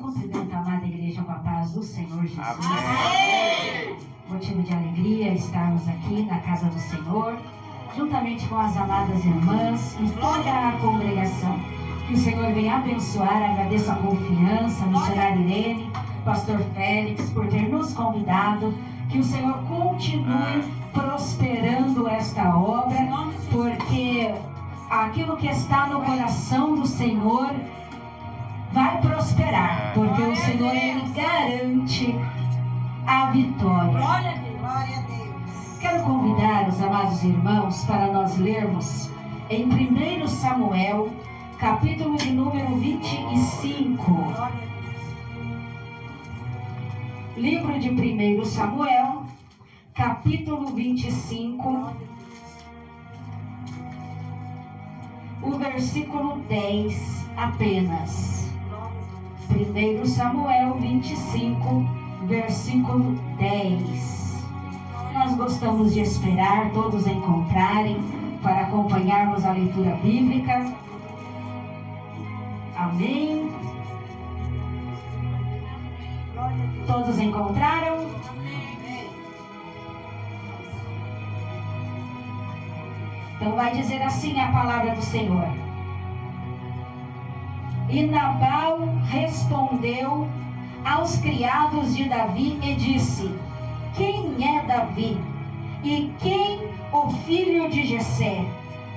cumprimento a amada igreja com a paz do Senhor Jesus. Amém. Motivo de alegria estarmos aqui na casa do Senhor, juntamente com as amadas irmãs e toda a congregação. Que o Senhor venha abençoar. Agradeço a confiança, a missionária Irene, pastor Félix, por ter nos convidado. Que o Senhor continue prosperando esta obra, porque aquilo que está no coração do Senhor vai prosperar, porque o Senhor, Ele garante a vitória. Glória a Deus. Quero convidar os amados irmãos para nós lermos em 1 Samuel, capítulo de número 25. Livro de 1 Samuel, capítulo 25, o versículo 10 apenas. 1 Samuel 25, versículo 10. Nós gostamos de esperar todos encontrarem para acompanharmos a leitura bíblica. Amém. Todos encontraram? Então vai dizer assim a palavra do Senhor. E Nabal respondeu aos criados de Davi e disse: quem é Davi? E quem o filho de Jessé?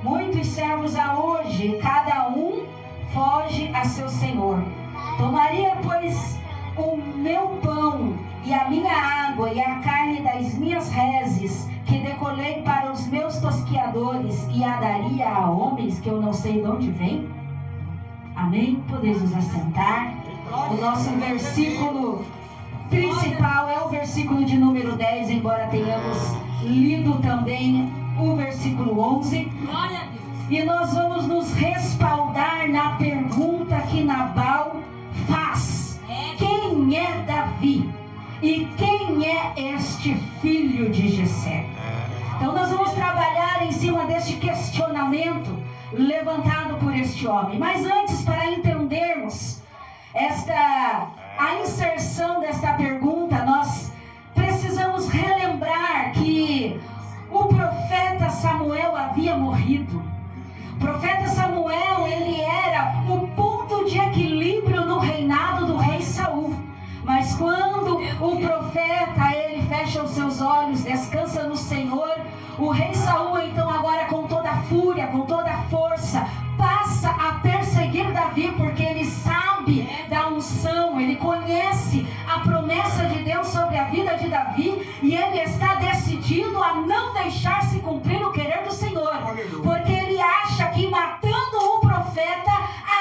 Muitos servos há hoje, cada um foge a seu senhor. Tomaria, pois, o meu pão e a minha água e a carne das minhas reses que decolei para os meus tosquiadores e a daria a homens que eu não sei de onde vem? Amém? Podemos nos assentar. O nosso versículo principal é o versículo de número 10, embora tenhamos lido também o versículo 11. E nós vamos nos respaldar na pergunta que Nabal faz: quem é Davi? E quem é este filho de Jessé? Então nós vamos trabalhar em cima deste questionamento levantado por este homem. Mas antes, para entendermos a inserção desta pergunta, nós precisamos relembrar que o profeta Samuel havia morrido. O profeta Samuel, ele era o ponto de equilíbrio no reinado do rei Saul. Mas quando o profeta, ele fecha os seus olhos, descansa no Senhor, o rei Saul, então agora com toda a fúria, com toda a força, passa a perseguir Davi, porque ele sabe da unção, ele conhece a promessa de Deus sobre a vida de Davi, e ele está decidido a não deixar se cumprir o querer do Senhor, porque ele acha que matando o profeta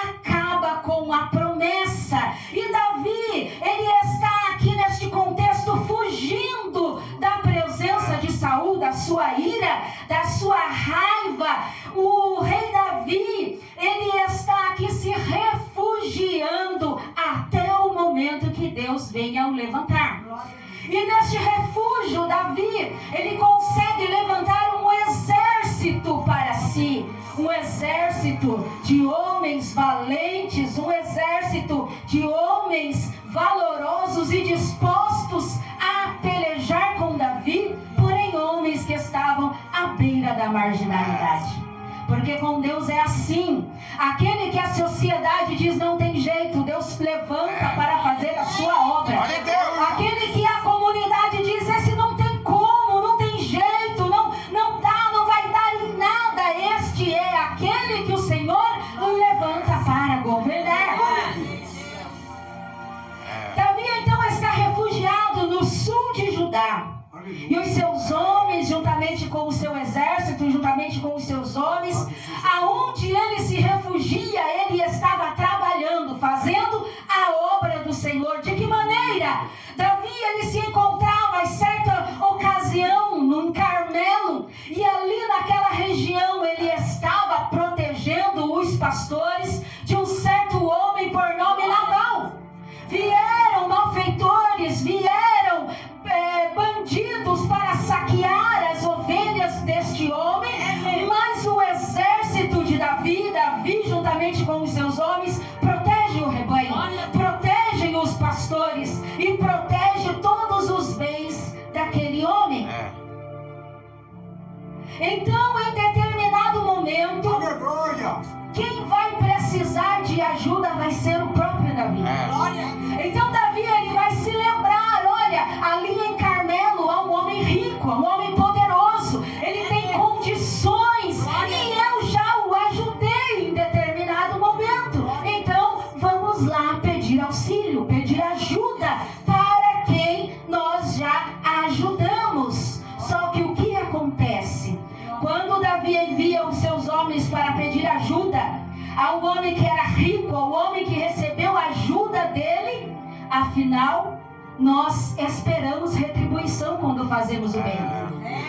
acaba com a promessa. E Davi, ele está aqui neste contexto fugindo da presença de Saul, da sua ira, da sua raiva. O rei Davi, ele está aqui se refugiando até o momento que Deus venha o levantar. E neste refúgio, Davi, ele consegue levantar um exército para si. Um exército de homens valentes, um exército de homens valorosos e dispostos a pelejar com Davi, porém homens que estavam à beira da marginalidade. Porque com Deus é assim: aquele que a sociedade diz não tem jeito, Deus levanta para fazer a sua obra. Aquele que a comunidade diz esse não tem como, não tem jeito, não dá, não vai dar em nada, este é aquele que o Senhor levanta para governar. Davi então está refugiado no sul de Judá. E os seus homens, juntamente com o seu exército, juntamente com os seus homens, aonde ele se refugia, ele estava trabalhando, fazendo a obra do Senhor. De que maneira? Davi, ele se encontrava em certa ocasião no Carmelo, e ali naquela região ele estava protegendo os pastores de um certo homem por nome Nabal. Vieram malfeitores, vieram bandidos para saquear as ovelhas deste homem, mas o exército de Davi juntamente com os seus homens, protegem o rebanho, protegem Então, em determinado momento, Aleluia. quem vai precisar de ajuda vai ser o próprio Davi. Então Davi, ele vai se lembrar, olha, ali em Carmelo há um homem rico, um homem poderoso, ele tem condições e eu já o ajudei em determinado momento. Então vamos lá pedir auxílio, pedir ajuda para quem nós já ajudamos. Só que o que acontece? Quando Davi envia os seus homens para pedir ajuda ao homem que era rico, ao homem que recebeu a ajuda dele, afinal, nós esperamos retribuição quando fazemos o bem.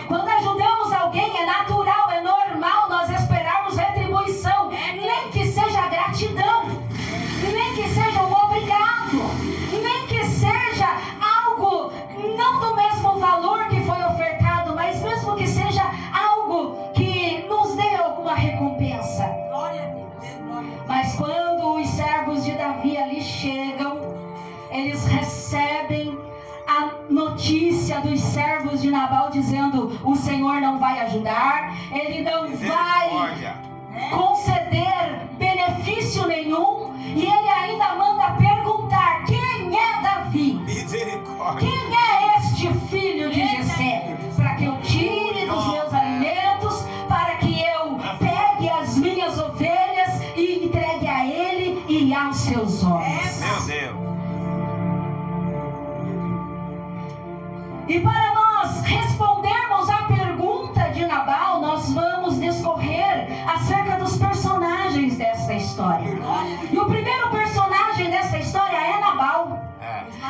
Quando ajudamos alguém, é natural, é normal nós esperarmos retribuição, nem que seja gratidão, nem que seja um obrigado, nem que seja algo não do mesmo valor que foi ofertado, mas mesmo que seja algo que nos dê alguma recompensa. Mas quando os servos de Davi ali chegam, eles recebem a notícia dos servos de Nabal dizendo: o Senhor não vai ajudar, ele não vai conceder benefício nenhum, e ele ainda manda perguntar: quem é Davi? Misericórdia. Quem é este filho de Jessé? Para que eu tire dos meus alimentos, para que eu pegue as minhas ovelhas e entregue a ele e aos seus homens. Meu Deus. E para nós respondermos à pergunta de Nabal, nós vamos discorrer acerca dos personagens dessa história. E o primeiro personagem dessa história é Nabal.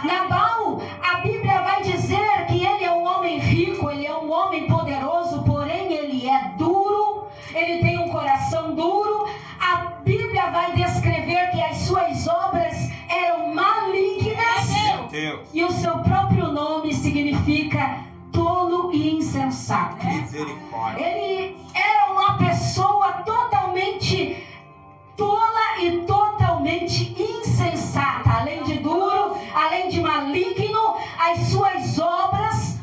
Nabal, a Bíblia vai dizer que ele é um homem rico, ele é um homem poderoso, porém ele é duro, ele tem um coração duro. A Bíblia vai descrever que as suas obras eram malignas. Meu Deus. E o seu próprio nome significa tolo e insensato. Misericórdia. Ele era uma pessoa totalmente tola e totalmente insensata. Além de duro, além de maligno, as suas obras.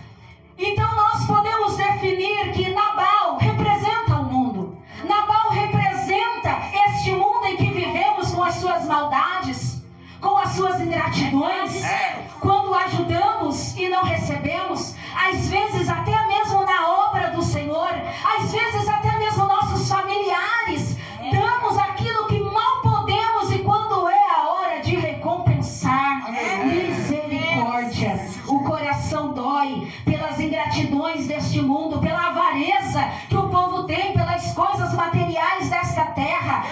Então nós podemos definir que Nabal representa o mundo. Nabal representa este mundo em que vivemos, com as suas maldades, com as suas ingratidões, quando ajudamos e não recebemos, às vezes até mesmo na obra do Senhor, às vezes até mesmo nossos familiares, damos aquilo que mal podemos, e quando é a hora de recompensar, misericórdia, o coração dói pelas ingratidões deste mundo, pela avareza que o povo tem pelas coisas materiais desta terra.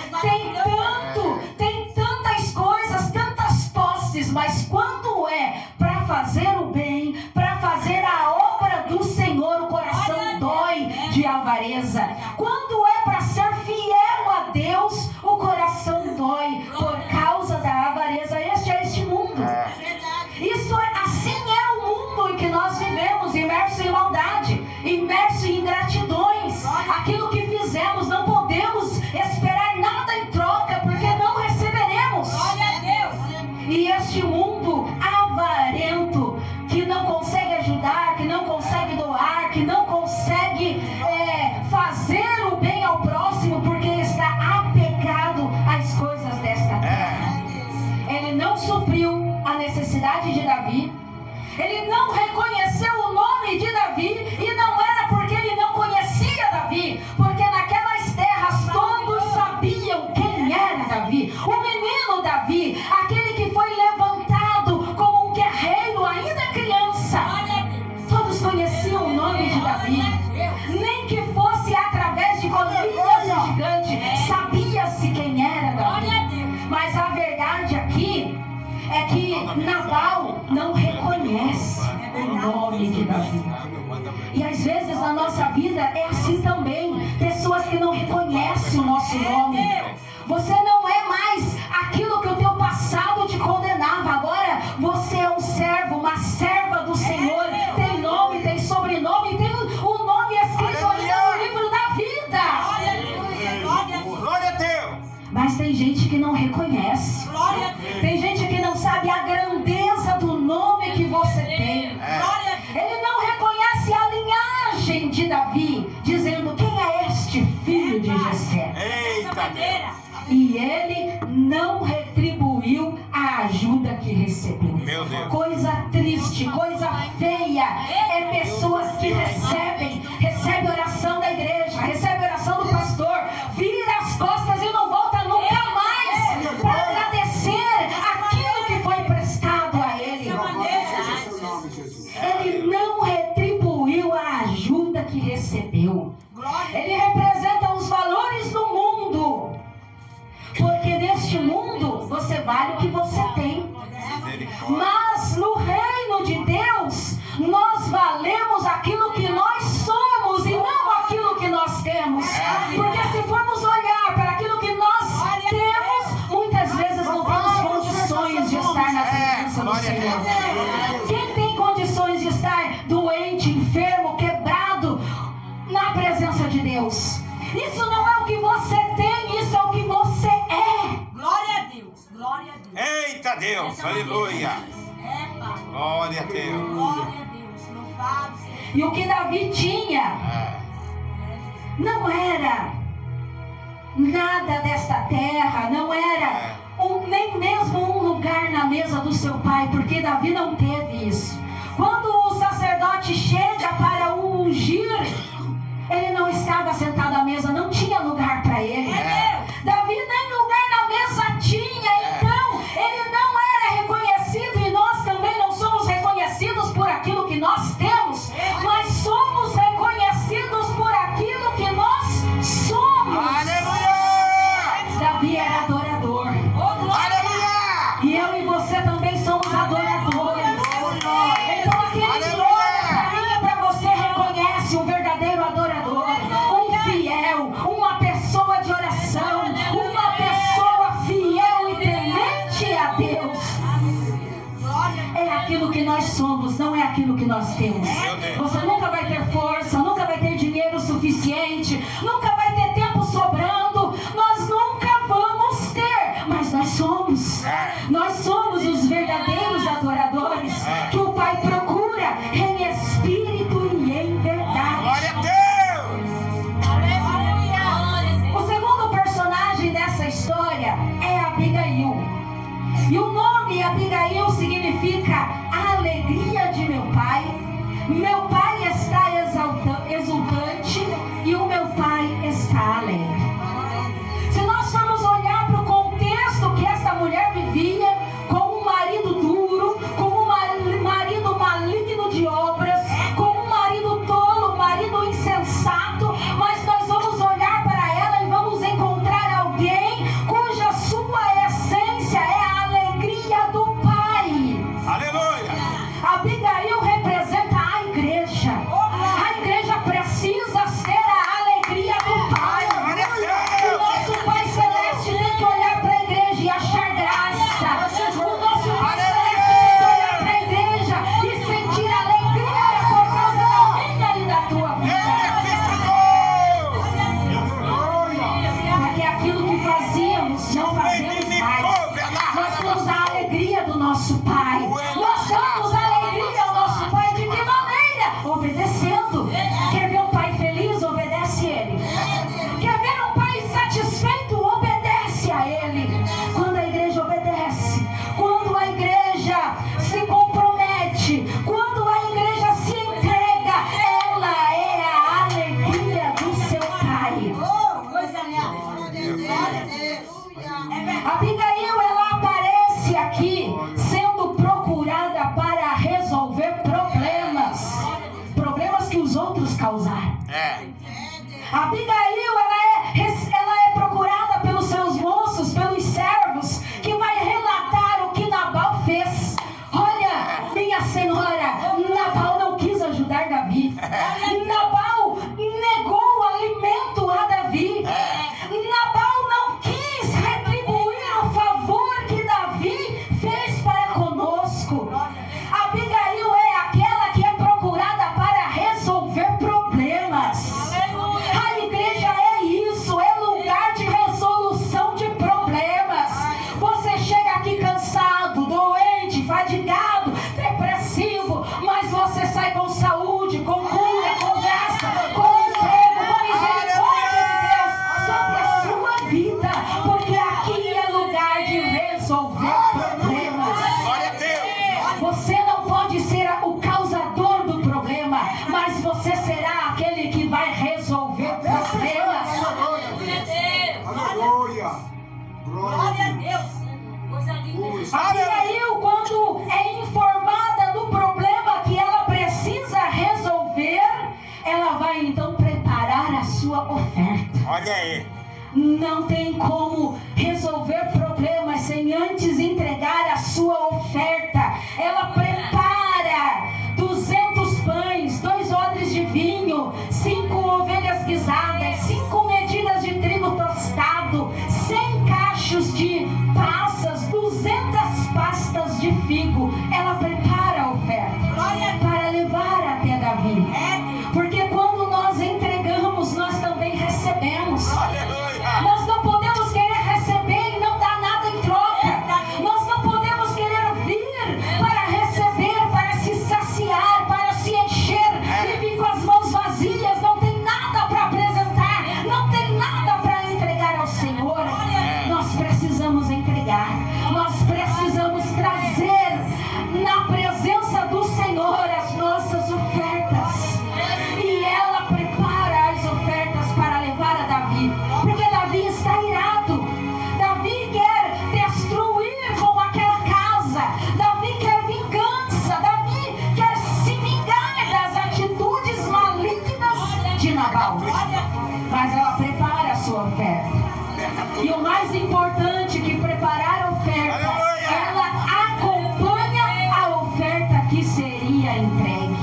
Tem tantas coisas, tantas posses, mas quando é para fazer o bem, para fazer a obra do Senhor, o coração dói de avareza. Quando é para ser fiel a Deus, o coração dói por causa da avareza. Este mundo. Assim é o mundo em que nós vivemos, imerso em maldade, imerso em ingratidões. Aquilo que fizemos, não podemos esperar nada em troca, porque não receberemos. E este mundo avarento, que não consegue ajudar, que não consegue doar, que não consegue fazer o bem ao próximo, porque está apegado às coisas desta terra. Ele não supriu a necessidade de Davi. Ele não reconheceu o nome de Davi, e não era porque ele não conhecia Davi, porque naquelas terras todos sabiam quem era Davi. O menino Davi, aquele que foi levantado como um guerreiro ainda criança. Todos conheciam o nome de Davi, nem que fosse através de Golias o gigante, sabia-se quem era Davi. Mas a verdade aqui é que Nabal não reconhece o nome de Davi. E às vezes na nossa vida é assim também. Pessoas que não reconhecem o nosso nome. Você não é mais aquilo que o teu passado te condenava. Agora você é um servo, uma serva do Senhor. Tem nome, tem sobrenome, tem o nome escrito ali no livro da vida. Glória a Deus. Mas tem gente que não reconhece. Tem gente que não sabe a grandeza do nome que você tem. Ele não reconhece a linhagem de Davi, dizendo estar na presença do glória a Senhor? Deus. Quem tem condições de estar doente, enfermo, quebrado na presença de Deus? Isso não é o que você tem, isso é o que você é. Glória a Deus. Glória a Deus. Eita Deus, Essa aleluia. É, Pai. Glória a Deus. Glória a Deus. Louvado seja. E o que Davi tinha É. não era nada desta terra, não era nem mesmo um lugar na mesa do seu pai, porque Davi não teve isso. Quando o sacerdote chega para o ungir, ele não estava sentado à mesa, não tinha lugar para ele. Davi nem lugar na mesa tinha, então ele não era reconhecido, e nós também não somos reconhecidos por aquilo que nós temos, mas somos reconhecidos por aquilo que nós somos. Aleluia. Davi era adorador. Aleluia. E eu e você também somos adoradores. Então aquele que olha para mim e para você reconhece um verdadeiro adorador, um fiel, uma pessoa de oração, uma pessoa fiel e temente a Deus. É aquilo que nós somos, não é aquilo que nós temos. Você nunca vai ter força, nunca vai ter dinheiro suficiente, nunca vai ter tempo sobrando, nós nunca vamos ter, mas nós somos. Nós somos os verdadeiros adoradores que o Pai procura em espírito e em verdade. Glória a Deus. O segundo personagem dessa história é Abigail. E o nome Abigail significa a alegria de meu pai. Meu pai está exultante e o meu pai está alegre. Se nós formos olhar para o contexto que essa mulher vivia, com um marido duro, com um marido maligno de obras, com um marido tolo, um marido insensato, mas nós vamos olhar para ela e vamos encontrar alguém cuja sua essência é a alegria do Pai. Aleluia. Abigail representa a igreja. A igreja precisa ser a alegria do Pai. Glória a O Deus. nosso Pai Celeste tem que olhar para a igreja e achar graça. O nosso Pai Celeste tem que olhar para a igreja e sentir alegria por causa da minha e da tua vida. Porque aquilo que fazíamos, não fazemos mais. Nós temos a alegria do nosso Pai. Nós damos alegria ao nosso Pai de que maneira? Obedecendo. Quer ver um pai feliz? Obedece ele. Quer ver um pai satisfeito? Obedece a ele. Quando a igreja obedece, quando a igreja se compromete, quando a igreja se entrega, ela é a alegria do seu Pai. Abigail, ela aparece aqui sendo procurada para resolver problemas que os outros causaram. Abigail, ela é procurada pelos seus moços, pelos servos, que vai relatar o que Nabal fez. Olha, minha senhora, Nabal não quis ajudar Davi. Nabal negou o alimento a Davi. Nabal não quis retribuir o favor que Davi fez para conosco. Abigail é aquela que é procurada para resolver problemas. A igreja é isso, é lugar de resolução de problemas. Você chega aqui cansado, doente, fadigado, depressivo, mas você sai com saúde, com cura, com graça, com emprego, com misericórdia de Deus sobre a sua vida, porque aqui é lugar de resolver problemas. Glória a Deus. Você não pode ser o causador do problema, mas você será aquele que vai resolver problemas. Aleluia. Glória a Deus. Coisa linda. Abigail, quando é informada do problema que ela precisa resolver, ela vai então preparar a sua oferta. Olha aí. Não tem como resolver problemas sem antes entregar a sua oferta. Ela prepara 200 pães, 2 odres de vinho, 5 ovelhas guisadas, 5 medidas de trigo tostado, 100 cachos de passas, 200 pastas de figo, ela prepara a oferta para levar até Davi. Porque quando nós entregamos, nós também recebemos. Aleluia. Nós não podemos querer receber e não dar nada em troca. Nós não podemos querer vir para receber, para se saciar, para se encher e vir com as mãos vazias. Não tem nada para apresentar, não tem nada para entregar ao Senhor. Nós precisamos entregar, nós precisamos trazer na presença do Senhor as nossas ofertas. E ela prepara as ofertas para levar a Davi, porque Davi está irado. Davi quer destruir com aquela casa. Davi quer vingança. Davi quer se vingar das atitudes malignas de Nabal. Mas ela prepara a sua oferta. E o mais importante que preparar a oferta, ela acompanha a oferta que seria entregue.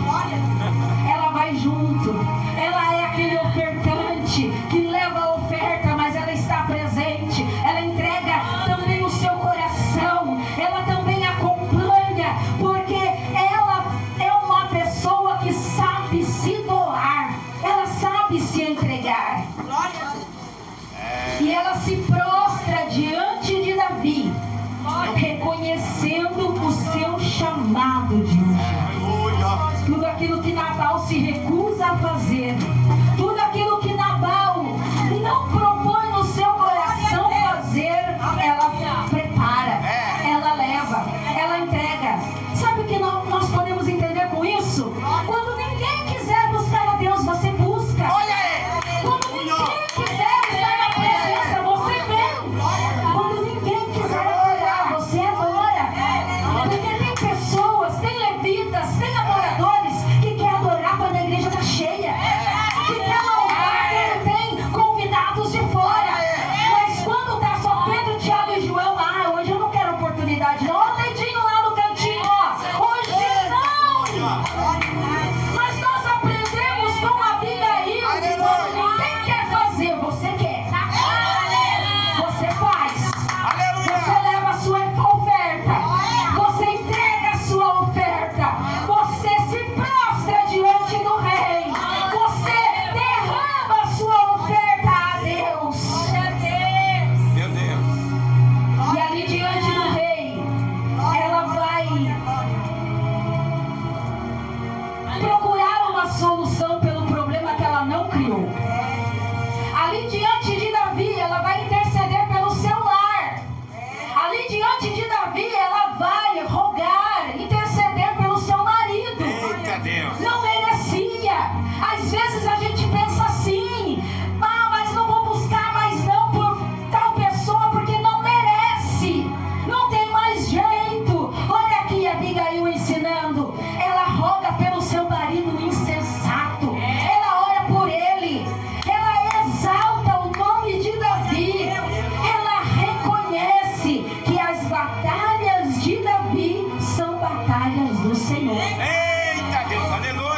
Ela vai junto. Ela é aquele ofertante que leva a oferta, mas ela está presente. Ela entrega também o seu coração. Ela também acompanha, porque ela é uma pessoa que sabe se doar. Ela sabe se entregar. E ela se prostra diante de Davi, reconhecendo o seu chamado de ungido. Tudo aquilo que Nabal se recusa a fazer, tudo aquilo que Nabal não propõe no seu coração fazer, ela prepara, ela leva, ela entrega. Sabe o que nós podemos entender com isso? Quando ninguém quiser buscar a Deus, você busca. Quando ninguém quiser estar na presença, você vem. Quando ninguém quiser adorar, você adora. Porque tem pessoas, tem levitas, tem adoradores que querem adorar quando a igreja está cheia, que quer louvar quando tem convidados de fora. Mas quando está só Pedro, Tiago e João, hoje eu não quero oportunidade não. Olha o dedinho lá no cantinho, ó. Hoje não. Mas nós aprendemos com a Abigail que quando ninguém quer fazer, você quer. Você faz. Você leva a sua oferta. Você entrega a sua oferta. Você se prostra diante do rei. Você derrama a sua oferta a Deus. Meu Deus. E ali diante do rei, ela vai procurar uma solução pelo problema que ela não criou. Ali diante de Davi, ela vai interceder pelo seu lar. Ali diante de Davi, ela vai rogar, interceder pelo seu marido. Eita Deus. Não merecia. Às vezes a gente pensa assim: mas não vou buscar mais não por tal pessoa porque não merece, não tem mais jeito. Olha aqui Abigail ensinando. Ela roga pelo seu marido insensato. Ela ora por ele. Ela exalta o nome de Davi. Ela reconhece que as batalhas de Davi são batalhas do Senhor. Eita Deus. Aleluia.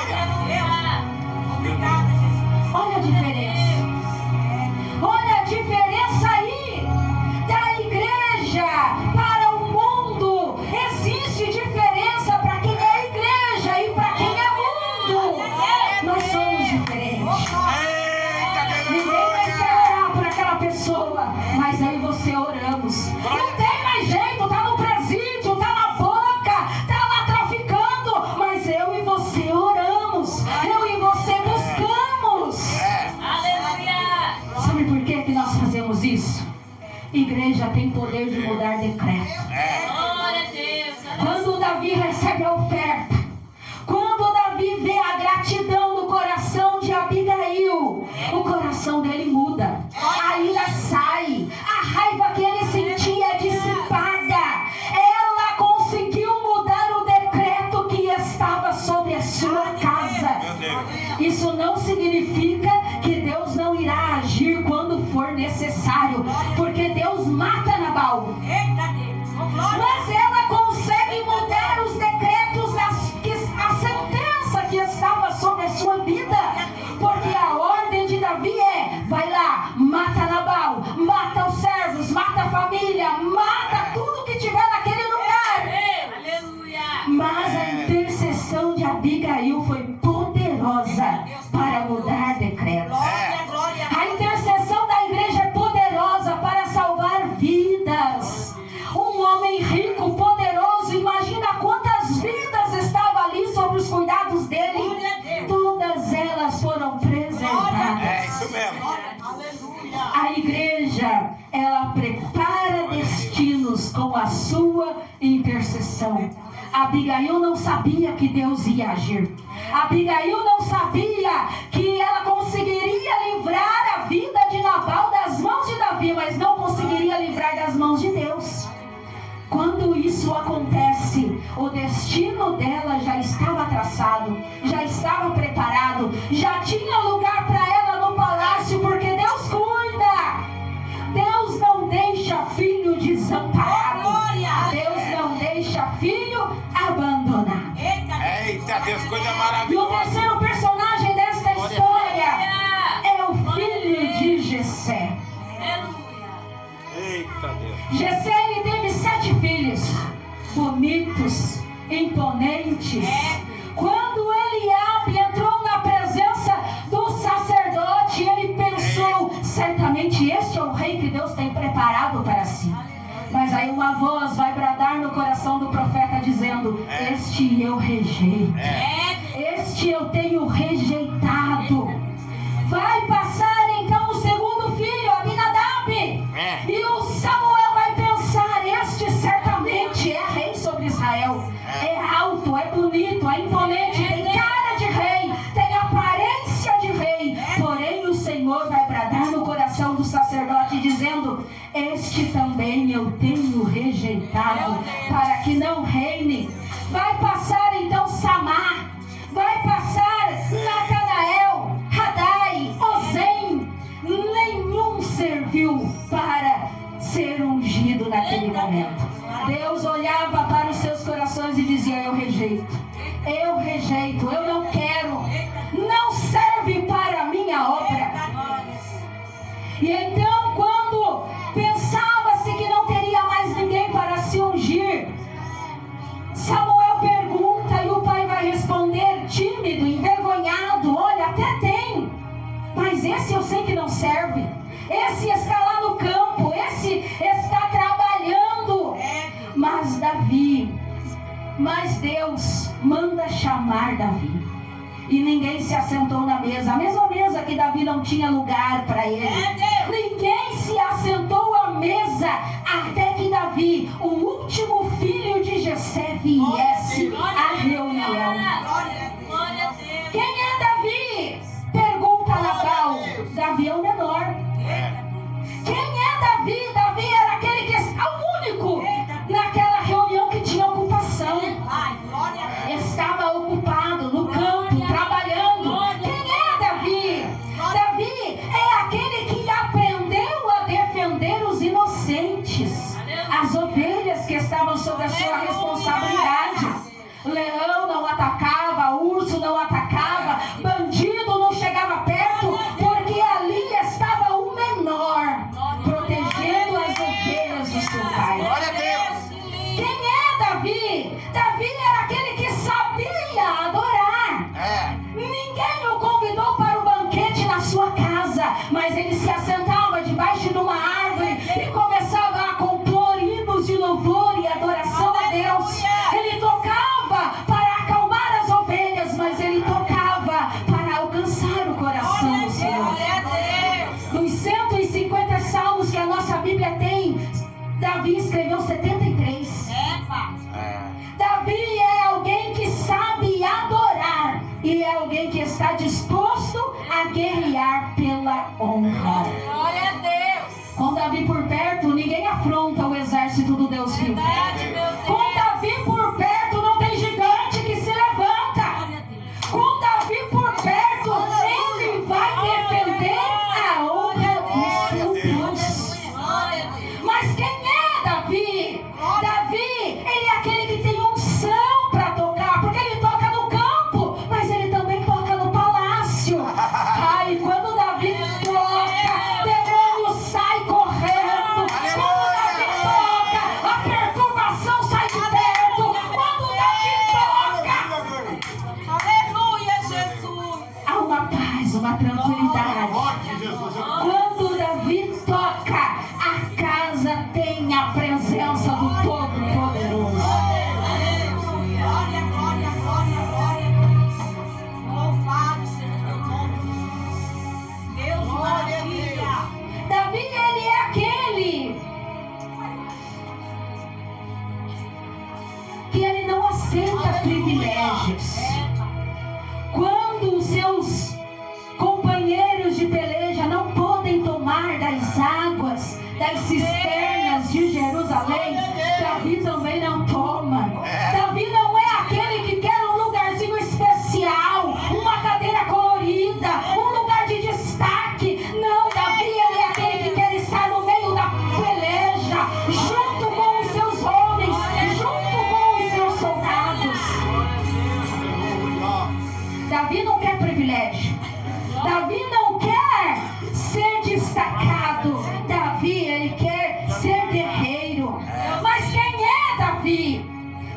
Olha a diferença. Olha a diferença aí da igreja para o mundo. Existe diferença para quem é igreja e para quem é mundo. Nós somos diferentes. Eita Ninguém vai Deus. querer orar por aquela pessoa, mas eu e você oramos. Não tem mais jeito, tá no presídio, tá na boca, tá lá traficando, mas eu e você oramos. Eu e você buscamos. Sabe por que nós fazemos isso? Igreja tem poder de mudar decreto. Quando Davi recebe a oferta, quando Davi vê a gratidão no coração de Abigail, o coração dele muda. A ira sai, a raiva que ele sentia é dissipada. Ela conseguiu mudar o decreto que estava sobre a sua casa. Meu Deus. Isso não significa que Deus não irá agir quando for necessário, porque Deus mata Nabal. intercessão. Abigail não sabia que Deus ia agir. Abigail não sabia que ela conseguiria livrar a vida de Nabal das mãos de Davi, mas não conseguiria livrar das mãos de Deus. Quando isso acontece, o destino dela já estava traçado, já estava preparado, já tinha lugar para ela no palácio, porque Deus cuida. Deus não deixa filho desamparado. Deus não deixa filho abandonado. Eita Deus, coisa E o maravilhosa. terceiro personagem desta história é o filho de Jessé. Eita Deus. Jessé, ele teve 7 filhos, bonitos, imponentes. Quando Eliabe entrou na presença do sacerdote, ele pensou, certamente este é o rei que Deus tem preparado para si. Mas aí uma voz vai bradar no coração do profeta dizendo, este eu rejeito, este eu tenho rejeitado. Vai passar então o segundo filho, Abinadab, e o Samuel vai pensar, este certamente é rei sobre Israel. É alto, é bonito, é imponente, tem cara de rei, tem aparência de rei. Porém o Senhor vai bradar no coração do sacerdote dizendo, este também eu tenho rejeitado, para que não reine. Vai passar então Samar, vai passar Natanael, Radai, Ozem. Nenhum serviu para ser ungido naquele momento. Deus olhava para os seus corações e dizia, eu rejeito, eu não quero, não serve para a minha obra. E então quando pensava-se que não teria mais ninguém para se ungir, Samuel pergunta e o pai vai responder tímido, envergonhado, olha, até tem, mas esse eu sei que não serve, esse está lá no campo, esse está trabalhando. Mas Deus manda chamar Davi. E ninguém se assentou na mesa, a mesma mesa que Davi não tinha lugar para ele. Ninguém se assentou à mesa até que Davi, o último filho de Jessé, viesse à reunião. Quem é Davi? Pergunta Nabal. Davi é o menor. Quem é Davi? Davi era aquele que é o único naquela reunião que tinha ocupação. Estava ocupado no campo, trabalhando. Quem é Davi? Davi é aquele que aprendeu a defender os inocentes, as ovelhas que estavam sob a sua responsabilidade. Leão não atacava, urso não atacava, bandido não chegava perto, porque ali estava o menor, protegendo as ovelhas do seu pai. Glória a Deus. Quem é Davi? Davi era aquele que sabia adorar. Ninguém o convidou para o banquete na sua casa, mas ele se assentava debaixo de uma árvore e começava a compor hinos de louvor e adoração a Deus. Ele tocava para acalmar as ovelhas, mas ele tocava para alcançar o coração do Senhor. Nos 150 salmos que a nossa Bíblia tem, Davi escreveu 73.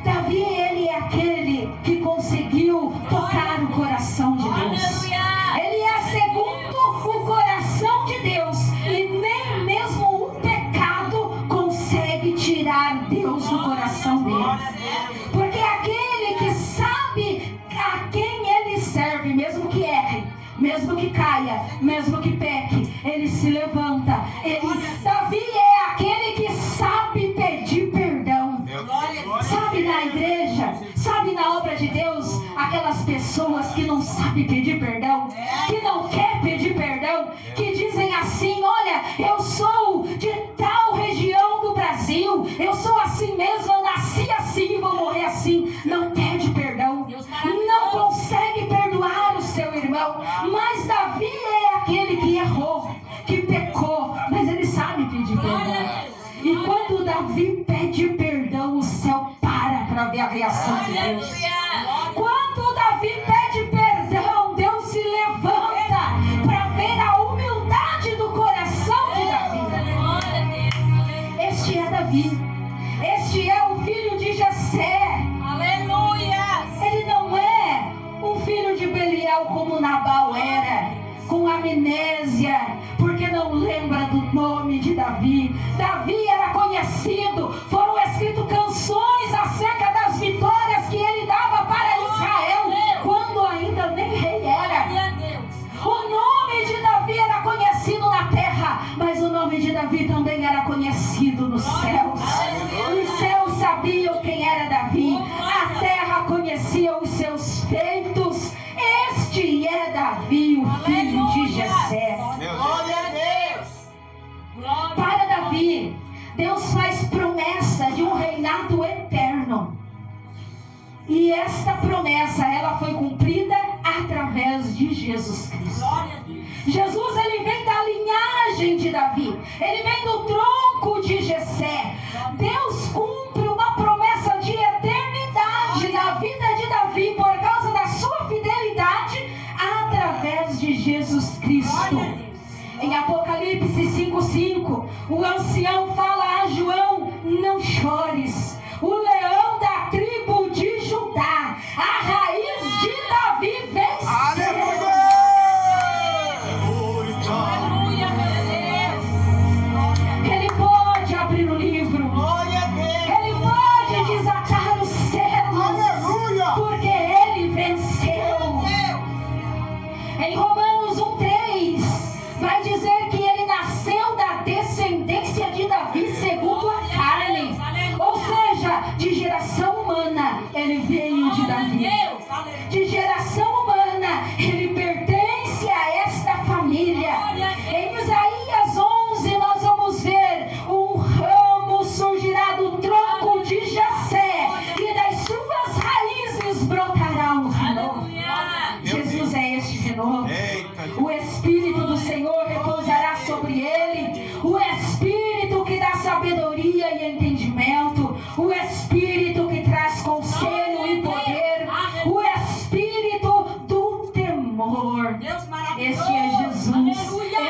Davi, ele é aquele que conseguiu tocar o coração de Deus. Ele é segundo o coração de Deus, e nem mesmo um pecado consegue tirar Deus do coração dele. Porque aquele que sabe a quem ele serve, mesmo que erre, mesmo que caia, mesmo que peque, ele se levanta. Davi é aquele que sabe pedir perdão. Sabe, na igreja, sabe, na obra de Deus, aquelas pessoas que não sabem pedir perdão, que não quer pedir perdão, que dizem assim: olha, eu sou de tal região do Brasil, eu sou assim mesmo, eu nasci assim e vou morrer assim. Não pede perdão, não consegue perdoar o seu irmão. Mas Davi é aquele que errou, que pecou, mas ele sabe pedir perdão. E quando Davi pede perdão, o céu para ver a reação de Deus. Quando Davi pede perdão, Deus se levanta para ver a humildade do coração de Davi. Este é Davi. Este é o filho de Jessé. Aleluia! Ele não é um filho de Belial como Nabal era, com amnésia, porque não lembra do nome de Davi. Davi era conhecido, foram escritas canções acerca das vitórias que ele dava para Israel, quando ainda nem rei era. O nome de Davi era conhecido na terra, mas o nome de Davi também era conhecido nos céus. Os céus sabiam quem era Davi, a terra conhecia os seus feitos. Este é Davi, o filho de Jessé. Glória a Deus. Para Davi, Deus faz promessa de um reinado eterno. E esta promessa, ela foi cumprida através de Jesus Cristo. Jesus, ele vem da linhagem de Davi. Ele vem do tronco de Jessé. Deus cumpre uma promessa de eternidade na vida de Davi por causa da sua fidelidade através de Jesus Cristo. Em Apocalipse 5:5, o ancião fala a João: não chores, o leão da tribo de Judá, a raiz de Davi venceu. Aleluia! Aleluia, meu Deus! Ele pode abrir o livro, ele pode desatar os selos, porque ele venceu. Em Romanos 1:3 vai dizer que ele nasceu da descendência de Davi segundo a carne, ou seja, de geração humana ele veio de Davi. De geração humana ele pertence a esta família. Em Isaías 11 nós vamos ver: um ramo surgirá do tronco de Jessé, e das suas raízes brotará um renovo. Jesus é este renovo. O Espírito do Senhor repousará sobre ele, o Espírito que dá sabedoria e entendimento, o Espírito que traz conselho e poder, o Espírito do temor. Este é Jesus,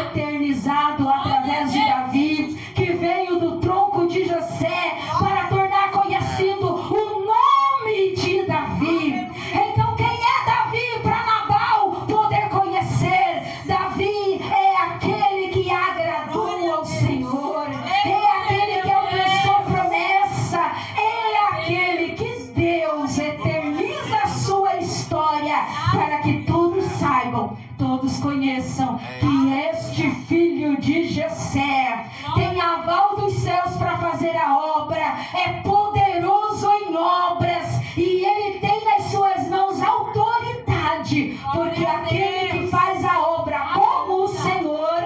eternizado através de Davi, que veio do tronco de Jessé para tornar conhecido o nome de Davi. Então, quem é Davi para Nabal poder conhecer? Davi é aquele que agradou ao Senhor, é aquele que alcançou promessa, é aquele que Deus eterniza a sua história para que todos saibam, todos conheçam que este filho de Jessé tem aval dos céus para fazer a obra, é poderoso em obras, e ele tem nas suas mãos autoridade, porque aquele que faz a obra como o Senhor,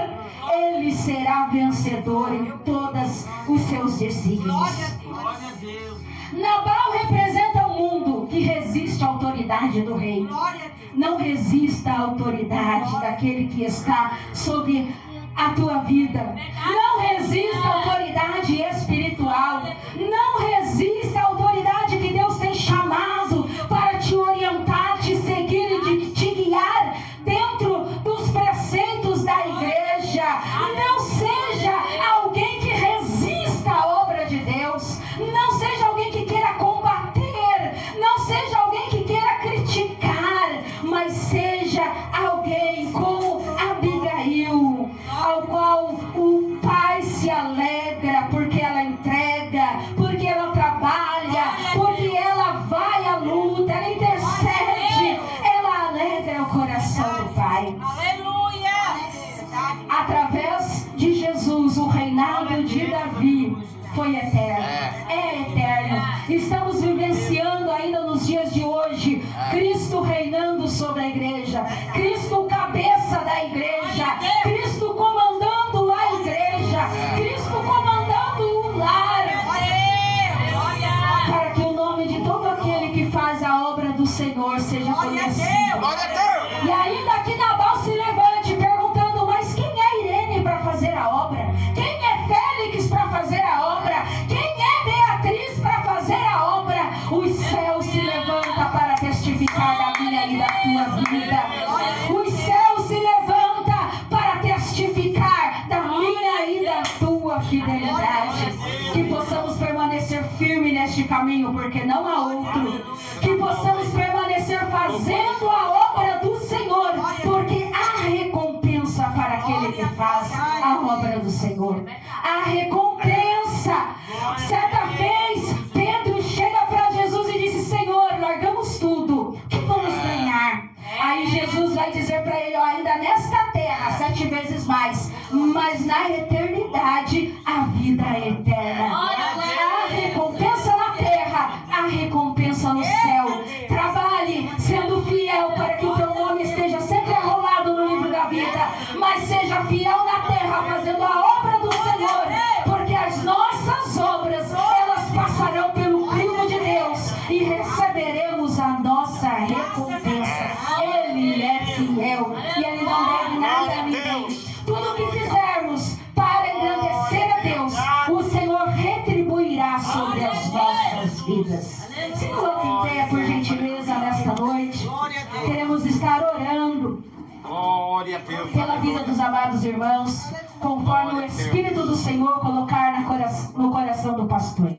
ele será vencedor em todos os seus desígnios. Nabal representa o mundo que resiste à autoridade do rei. Não resista à autoridade daquele que está sobre a tua vida. Não resista à autoridade espiritual. Não resista à autoridade que Deus tem chamado para te orientar, te seguir e te guiar dentro dos preceitos da igreja. Não seja alguém que resista à obra de Deus. Não seja alguém que queira Senhor seja Glória a conhecido. Deus. Glória a Deus. E ainda que Nabal se levante perguntando, mas quem é Irene para fazer a obra? Quem é Félix para fazer a obra? Quem é Beatriz para fazer a obra? Os céus se levantam para testificar da minha e da tua vida. Os céus se levantam para testificar da minha e da tua fidelidade. Que possamos permanecer firmes neste caminho, porque não há outro. Que possamos permanecer fazendo a obra do Senhor, porque há recompensa para aquele que faz a obra do Senhor. Há recompensa. Certa vez, Pedro chega para Jesus e disse: Senhor, largamos tudo, o que vamos ganhar? Aí Jesus vai dizer para ele: ó, ainda nesta terra, 7 vezes mais, mas na eternidade, a vida é eterna. A recompensa na terra, a recompensa no céu. Trabalhe sendo fiel para que o teu nome esteja sempre arrolado no livro da vida, mas seja fiel na terra, fazendo a obra do Senhor, porque as nossas obras, elas passarão pelo crivo de Deus e receberemos a nossa recompensa. Ele é fiel e Ele não deve nada a ninguém. Tudo o que fizermos para engrandecer a Deus, o Senhor retribuirá sobre as nossas vidas. Se coloque em pé, por gentileza, nesta noite. Queremos estar orando Glória a Deus. pela vida dos amados irmãos, conforme o Espírito do Senhor colocar no coração do pastor.